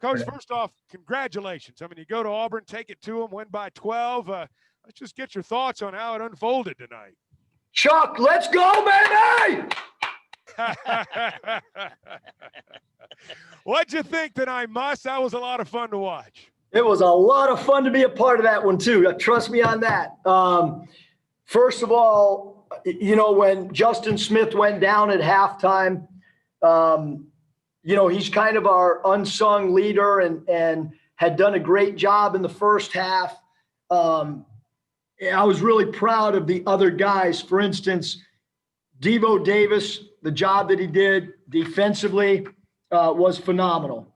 Coach, first off, congratulations. I mean, you go to Auburn, take it to them, win by 12. Let's just get your thoughts on how it unfolded tonight. Chuck, let's go, baby! What'd you think tonight, Muss? That was a lot of fun to watch. It was a lot of fun to be a part of that one, too. Trust me on that. First of all, you know, when Justin Smith went down at halftime, you know, he's kind of our unsung leader and had done a great job in the first half. I was really proud of the other guys. For instance, Devo Davis, the job that he did defensively was phenomenal.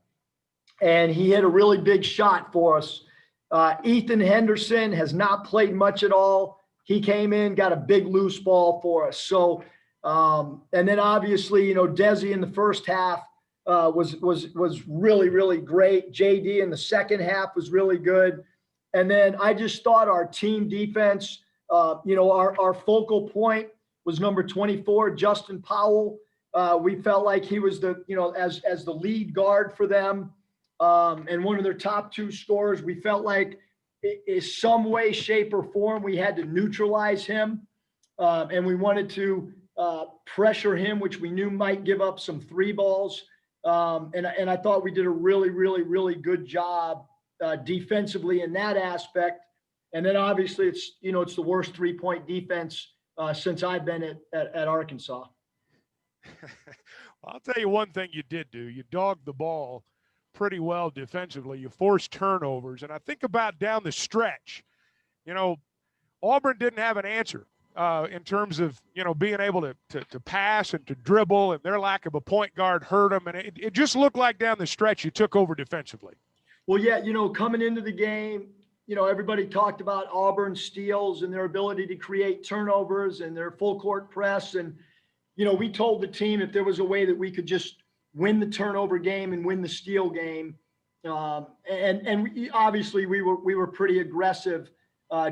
And he hit a really big shot for us. Ethan Henderson has not played much at all. He came in, got a big loose ball for us. So, and then obviously, you know, Desi in the first half was really, really great. JD in the second half was really good. And then I just thought our team defense, you know, our focal point was number 24, Justin Powell. We felt like he was the, you know, as the lead guard for them. And one of their top two scorers. We felt like in some way, shape, or form, we had to neutralize him. And we wanted to pressure him, which we knew might give up some three balls. And I thought we did a really, really, really good job defensively in that aspect. And then obviously it's, you know, it's the worst 3-point defense since I've been at Arkansas. I'll tell you one thing you did do. You dogged the ball pretty well defensively. You forced turnovers. And I think about down the stretch, you know, Auburn didn't have an answer in terms of, you know, being able to pass and to dribble, and their lack of a point guard hurt them. And it just looked like down the stretch you took over defensively. Well, yeah, you know, coming into the game, you know, everybody talked about Auburn's steals and their ability to create turnovers and their full court press. And, you know, we told the team if there was a way that we could just win the turnover game and win the steal game. And obviously we were pretty aggressive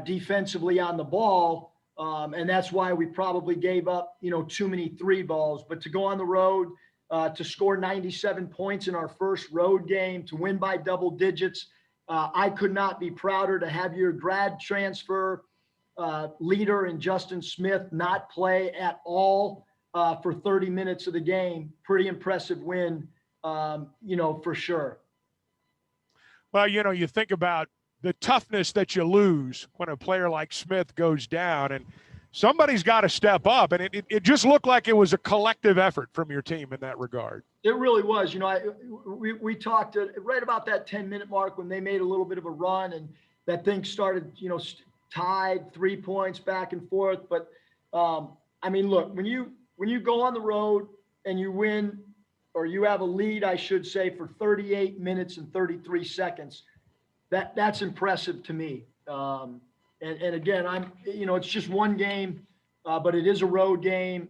defensively on the ball. And that's why we probably gave up, you know, too many three balls. But to go on the road, to score 97 points in our first road game, to win by double digits, I could not be prouder to have your grad transfer leader in Justin Smith not play at all for 30 minutes of the game. Pretty impressive win, you know, for sure. Well, you know, you think about the toughness that you lose when a player like Smith goes down, and somebody's got to step up. And it just looked like it was a collective effort from your team in that regard. It really was. You know, we talked right about that 10-minute mark when they made a little bit of a run and that thing started, you know, tied 3 points back and forth. But, I mean, look, when you go on the road and you win, or you have a lead, I should say, for 38 minutes and 33 seconds, that's impressive to me. And again, you know, it's just one game, but it is a road game.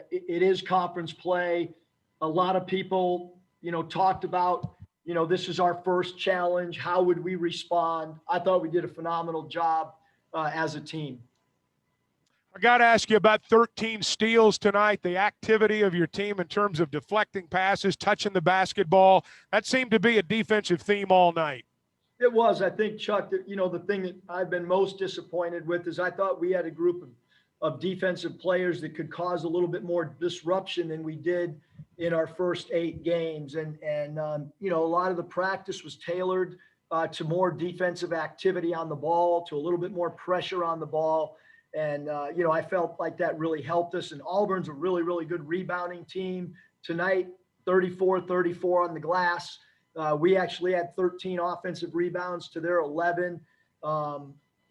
It is conference play. A lot of people, you know, talked about, you know, this is our first challenge. How would we respond? I thought we did a phenomenal job as a team. I got to ask you about 13 steals tonight, the activity of your team in terms of deflecting passes, touching the basketball. That seemed to be a defensive theme all night. It was. I think, Chuck, that, you know, the thing that I've been most disappointed with is I thought we had a group of defensive players that could cause a little bit more disruption than we did in our first 8 games. And you know, a lot of the practice was tailored to more defensive activity on the ball, to a little bit more pressure on the ball. And, you know, I felt like that really helped us. And Auburn's a really, really good rebounding team. Tonight, 34-34 on the glass. We actually had 13 offensive rebounds to their 11.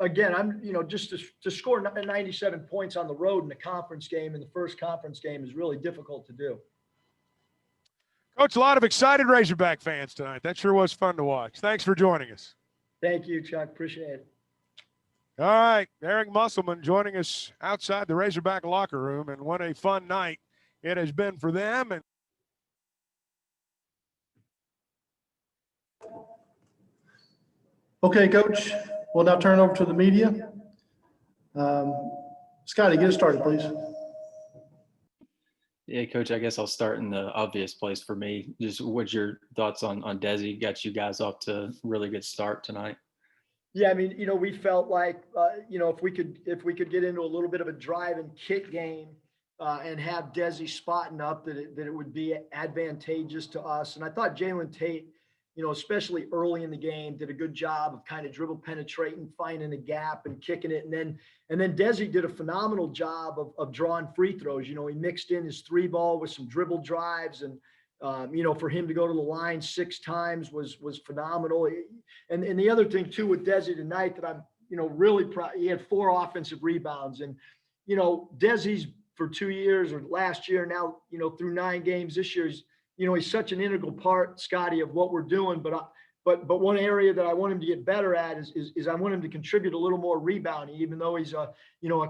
Again, you know, just to score 97 points on the road in a conference game, in the first conference game, is really difficult to do. Coach, a lot of excited Razorback fans tonight. That sure was fun to watch. Thanks for joining us. Thank you, Chuck. Appreciate it. All right, Eric Musselman joining us outside the Razorback locker room, and what a fun night it has been for them. And okay, Coach, we'll now turn over to the media. Scotty, get us started, please. Yeah, Coach, I guess I'll start in the obvious place for me. Just what's your thoughts on Desi? Got you guys off to a really good start tonight. Yeah, I mean, we felt like, if we could get into a little bit of a drive and kick game and have Desi spotting up, that it would be advantageous to us. And I thought Jalen Tate, especially early in the game, did a good job of kind of dribble penetrating, finding a gap and kicking it. And then Desi did a phenomenal job of drawing free throws. He mixed in his 3-ball with some dribble drives, and for him to go to the line 6 times was phenomenal. And the other thing too with Desi tonight that I'm, really proud, he had 4 offensive rebounds. And, Desi's for 2 years, or last year now, through 9 games this year, he's such an integral part, Scotty, of what we're doing. But one area that I want him to get better at is I want him to contribute a little more rebounding, even though he's a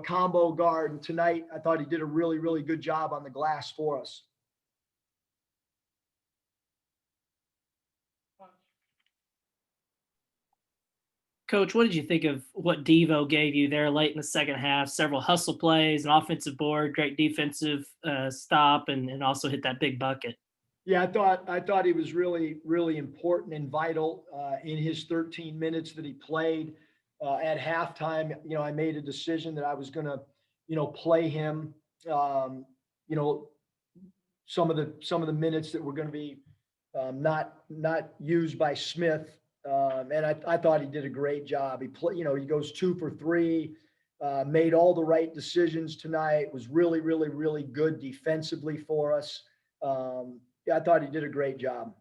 combo guard. And tonight I thought he did a really, really good job on the glass for us. Coach, what did you think of what Devo gave you there late in the second half? Several hustle plays, an offensive board, great defensive stop, and also hit that big bucket. Yeah, I thought he was really, really important and vital in his 13 minutes that he played. At halftime, I made a decision that I was going to, play him. Some of the minutes that were going to be not used by Smith. And I thought he did a great job. He goes 2 for 3, made all the right decisions tonight, was really, really, really good defensively for us. Yeah, I thought he did a great job.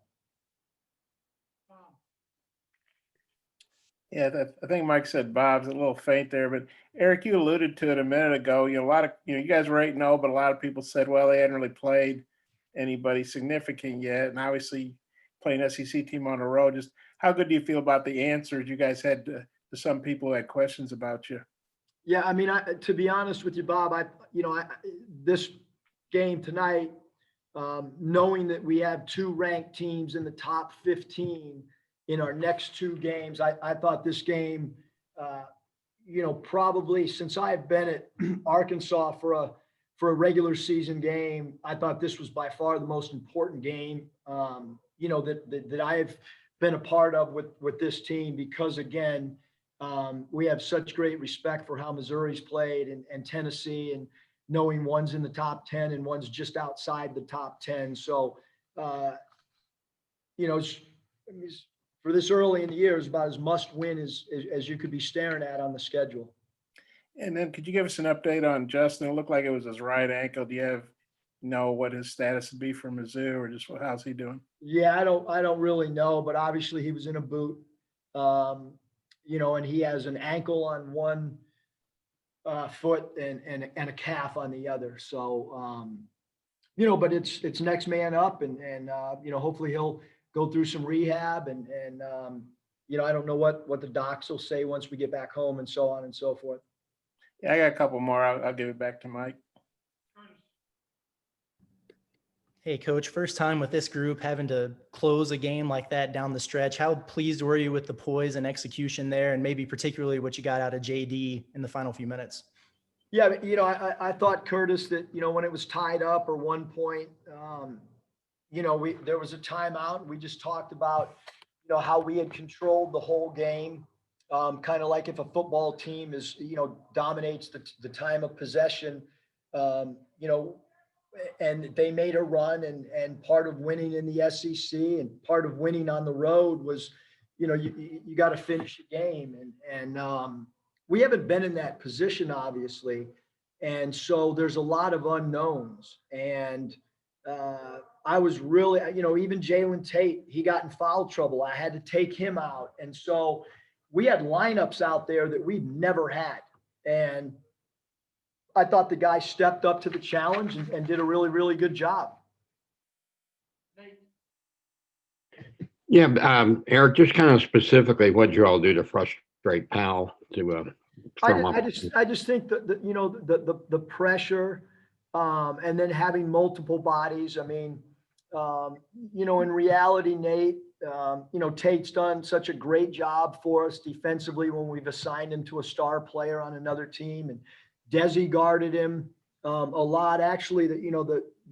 Yeah, I think Mike said Bob's a little faint there, but Eric, you alluded to it a minute ago. A lot of, you guys were 8-0, but a lot of people said, well, they hadn't really played anybody significant yet. And obviously playing SEC team on the road, just how good do you feel about the answers you guys had to some people who had questions about you? Yeah, I mean, to be honest with you, Bob, this game tonight, knowing that we have 2 ranked teams in the top 15 in our next 2 games, I thought this game, probably since I've been at Arkansas for a regular season game, I thought this was by far the most important game, that I've been a part of with this team, because again, we have such great respect for how Missouri's played and Tennessee, and knowing one's in the top 10 and one's just outside the top 10. So, for this early in the year, it's about as must win as you could be staring at on the schedule. And then could you give us an update on Justin? It looked like it was his right ankle. Do you know what his status would be for Mizzou, or just how's he doing? Yeah, I don't really know, but obviously he was in a boot, and he has an ankle on one foot and a calf on the other. So, but it's next man up, and hopefully he'll go through some rehab, and I don't know what the docs will say once we get back home, and so on and so forth. Yeah, I got a couple more. I'll give it back to Mike. Hey, Coach, first time with this group having to close a game like that down the stretch. How pleased were you with the poise and execution there, and maybe particularly what you got out of JD in the final few minutes? Yeah, I thought, Curtis, that, when it was tied up or 1 point, there was a timeout. We just talked about, how we had controlled the whole game. Kind of like if a football team is, dominates the time of possession, and they made a run, and part of winning in the SEC and part of winning on the road was, you got to finish the game. And we haven't been in that position, obviously. And so there's a lot of unknowns. And I was really, even Jalen Tate, he got in foul trouble. I had to take him out. And so we had lineups out there that we've never had. And I thought the guy stepped up to the challenge and did a really, really good job. Yeah, Eric, just kind of specifically, what did you all do to frustrate Powell to I just think that the pressure, and then having multiple bodies. I mean, in reality, Nate, Tate's done such a great job for us defensively when we've assigned him to a star player on another team, and Desi guarded him a lot. Actually,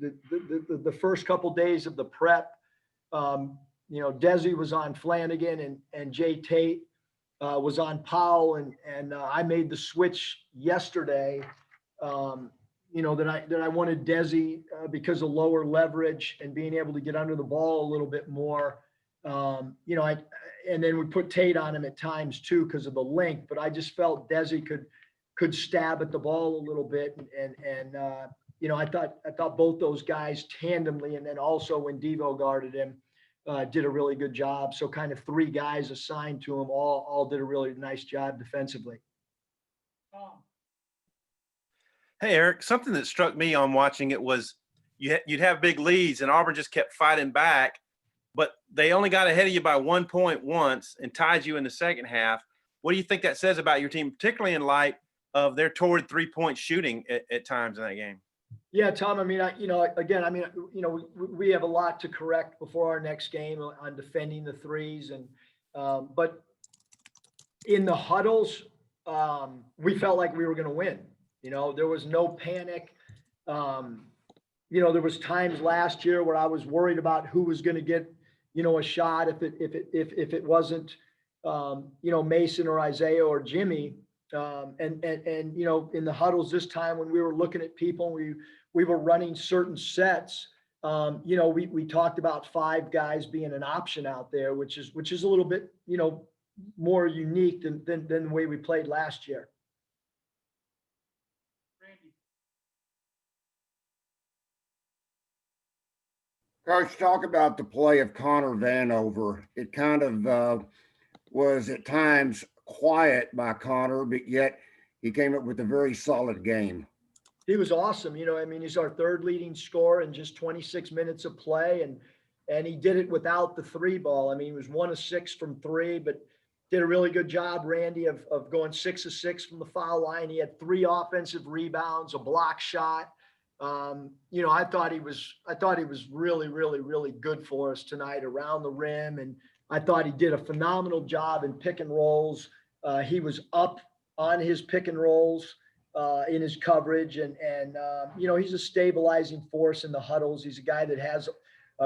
the first couple days of the prep. Desi was on Flanagan and Jay Tate was on Powell, and I made the switch yesterday. That I wanted Desi because of lower leverage and being able to get under the ball a little bit more. And then we put Tate on him at times too because of the length. But I just felt Desi could stab at the ball a little bit, and I thought both those guys tandemly, and then also when DeVaughn guarded him, did a really good job. So kind of three guys assigned to him all did a really nice job defensively. Hey, Eric, something that struck me on watching it was you'd have big leads and Auburn just kept fighting back, but they only got ahead of you by 1 point once and tied you in the second half. What do you think that says about your team, particularly in light of their torrid 3-point shooting at times in that game? Yeah, Tom, we have a lot to correct before our next game on defending the threes. But in the huddles, we felt like we were going to win. There was no panic. There was times last year where I was worried about who was going to get, a shot if it wasn't, Mason or Isaiah or Jimmy. In the huddles this time when we were looking at people, we were running certain sets. We talked about 5 guys being an option out there, which is a little bit, more unique than the way we played last year. Coach, talk about the play of Connor Vanover. It kind of was at times quiet by Connor, but yet he came up with a very solid game. He was awesome. He's our 3rd leading scorer in just 26 minutes of play. And he did it without the 3 ball. He was 1 of 6 from 3, but did a really good job, Randy, of going 6 of 6 from the foul line. He had 3 offensive rebounds, a block shot. I thought he was really, really, really good for us tonight around the rim. And I thought he did a phenomenal job in pick and rolls. He was up on his pick and rolls in his coverage. And he's a stabilizing force in the huddles. He's a guy that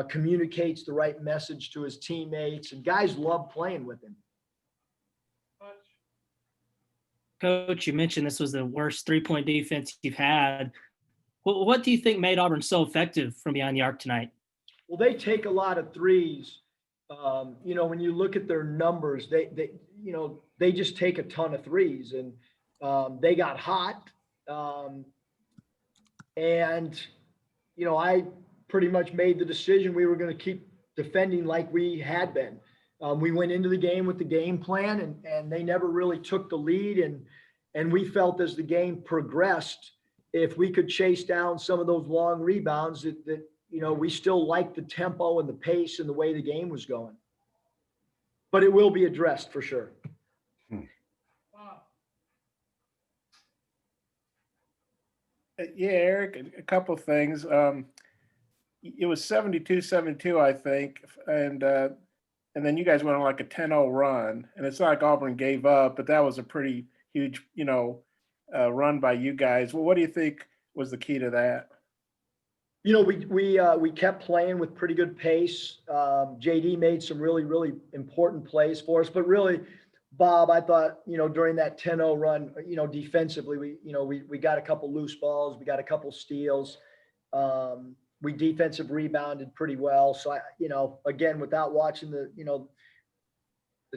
communicates the right message to his teammates, and guys love playing with him. Coach, you mentioned this was the worst 3-point defense you've had. What do you think made Auburn so effective from behind the arc tonight? Well, they take a lot of threes. When you look at their numbers, they just take a ton of threes, and they got hot. I pretty much made the decision we were going to keep defending like we had been. We went into the game with the game plan, and they never really took the lead. And we felt as the game progressed, if we could chase down some of those long rebounds, that we still liked the tempo and the pace and the way the game was going. But it will be addressed for sure. Yeah, Eric, a couple of things. It was 72-72, I think. And then you guys went on like a 10-0 run. And it's not like Auburn gave up, but that was a pretty huge, run by you guys. Well, what do you think was the key to that? We kept playing with pretty good pace. JD made some really, really important plays for us, but really, Bob, I thought, during that 10-0 run, defensively, we got a couple loose balls, we got a couple steals. We defensive rebounded pretty well. So again, without watching the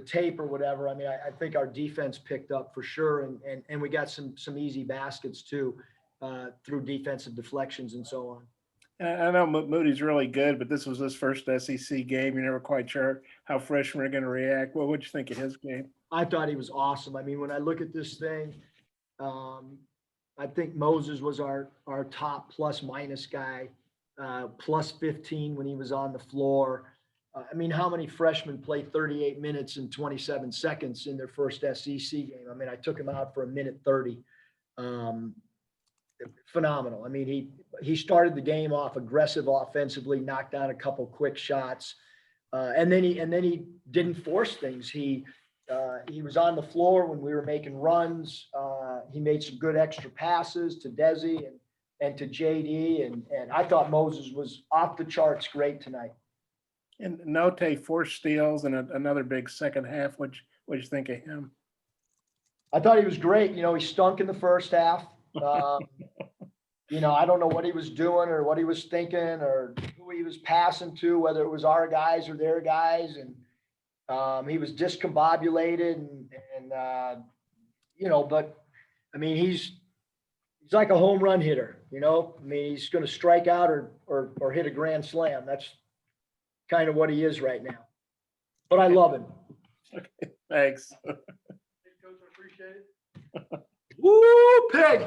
tape or whatever, I think our defense picked up for sure. And we got some easy baskets too, through defensive deflections and so on. I know Moody's really good, but this was his first SEC game. You're never quite sure how freshmen are going to react. Well, what'd you think of his game? I thought he was awesome. When I look at this thing, I think Moses was our top plus minus guy, plus 15 when he was on the floor. How many freshmen play 38 minutes and 27 seconds in their first SEC game? I took him out for a minute 30. Phenomenal. He started the game off aggressive offensively, knocked down a couple quick shots, and then he didn't force things. He was on the floor when we were making runs. He made some good extra passes to Desi, and to JD. And I thought Moses was off the charts great tonight. And Note 4 steals and another big second half. What'd you think of him? I thought he was great. You know, he stunk in the first half. You know, I don't know what he was doing or what he was thinking or who he was passing to, whether it was our guys or their guys. And he was discombobulated and you know, but I mean, he's like a home run hitter, you know, I mean, he's going to strike out or hit a grand slam. That's kind of what he is right now, but I love him. Okay, thanks. Woo, pig.